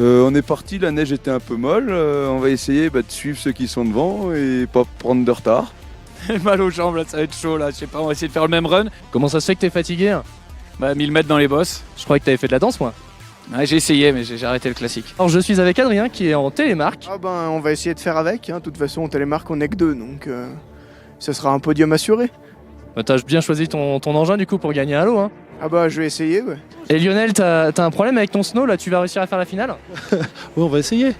On est parti, la neige était un peu molle, on va essayer de suivre ceux qui sont devant et pas prendre de retard. J'ai mal aux jambes là, ça va être chaud là, je sais pas, on va essayer de faire le même run. Comment ça se fait que t'es fatigué? Bah 1000 mètres dans les bosses. Je croyais que t'avais fait de la danse, moi. Ouais, j'ai essayé mais j'ai arrêté le classique. Alors je suis avec Adrien qui est en télémarque. Ah ben on va essayer de faire avec, hein. De toute façon en télémarque on est que deux, donc ça sera un podium assuré. Bah, t'as bien choisi ton engin du coup pour gagner un lot, hein. Ah bah je vais essayer, ouais. Et Lionel, t'as un problème avec ton snow là, tu vas réussir à faire la finale? Ouais, on va essayer.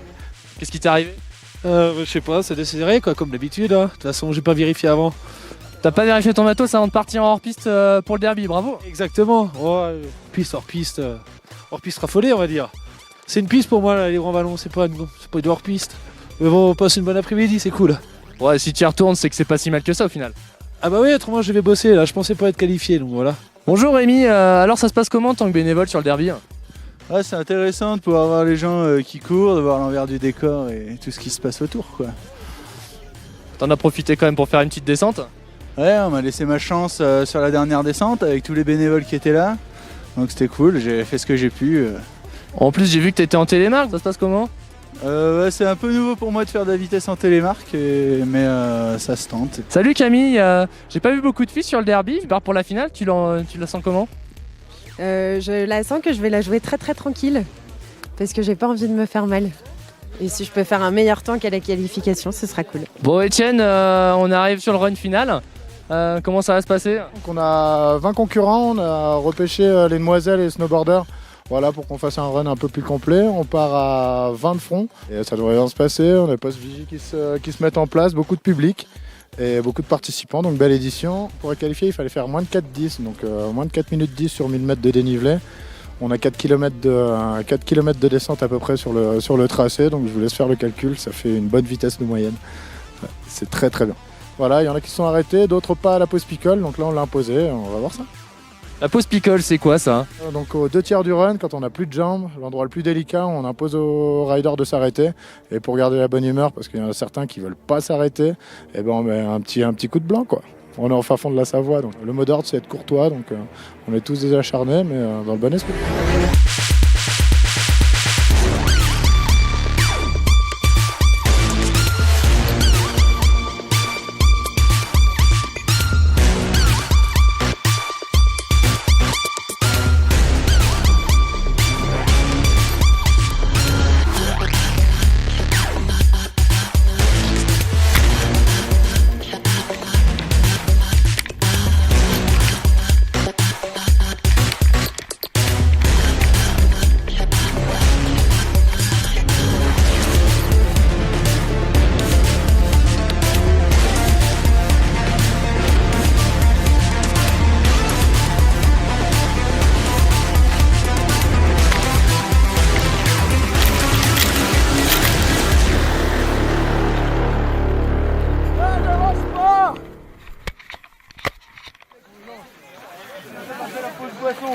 Qu'est-ce qui t'est arrivé? Je sais pas, c'est décidéré quoi, comme d'habitude. Hein. De toute façon, j'ai pas vérifié avant. T'as pas vérifié ton matos avant de partir en hors-piste pour le derby, bravo. Exactement. Ouais, piste, hors-piste raffolée, on va dire. C'est une piste pour moi, là, les grands ballons, c'est pas du hors-piste. Mais bon, on passe une bonne après-midi, c'est cool. Ouais, si tu y retournes, c'est que c'est pas si mal que ça au final. Ah bah oui, autrement je vais bosser là, je pensais pas être qualifié, donc voilà. Bonjour Rémi, alors ça se passe comment en tant que bénévole sur le derby? Ouais, c'est intéressant de pouvoir voir les gens qui courent, de voir l'envers du décor et tout ce qui se passe autour, quoi. T'en as profité quand même pour faire une petite descente? Ouais, on m'a laissé ma chance sur la dernière descente avec tous les bénévoles qui étaient là. Donc c'était cool, j'ai fait ce que j'ai pu. En plus j'ai vu que t'étais en télémarque, ça se passe comment? Ouais, c'est un peu nouveau pour moi de faire de la vitesse en télémarque, mais ça se tente. Salut Camille, j'ai pas vu beaucoup de filles sur le derby, tu pars pour la finale, tu la sens comment? Je la sens que je vais la jouer très très tranquille, parce que j'ai pas envie de me faire mal. Et si je peux faire un meilleur temps qu'à la qualification, ce sera cool. Bon Etienne, on arrive sur le run final, comment ça va se passer? Donc on a 20 concurrents, on a repêché les demoiselles et les snowboarders. Voilà, pour qu'on fasse un run un peu plus complet. On part à 20 de front et ça devrait bien se passer. On a des postes vigie qui se mettent en place, beaucoup de public et beaucoup de participants. Donc belle édition. Pour être qualifié, il fallait faire moins de 4,10, donc moins de 4 minutes 10 sur 1000 mètres de dénivelé. On a 4 km de descente à peu près sur le tracé, donc je vous laisse faire le calcul, ça fait une bonne vitesse de moyenne. Ouais, c'est très très bien. Voilà, il y en a qui sont arrêtés, d'autres pas à la pause picole, donc là on l'a imposé, on va voir ça. La pause picole, c'est quoi ça? Donc aux 2/3 du run, quand on n'a plus de jambes, l'endroit le plus délicat, on impose aux riders de s'arrêter. Et pour garder la bonne humeur, parce qu'il y en a certains qui veulent pas s'arrêter, et ben on met un petit coup de blanc, quoi. On est en fin fond de la Savoie, donc le mot d'ordre c'est être courtois, donc on est tous des acharnés, mais dans le bon esprit.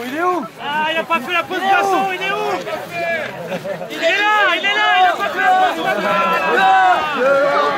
Il est où? Ah, il a pas fait la pause boisson, il est où? Il est là, il a pas fait la pause boisson.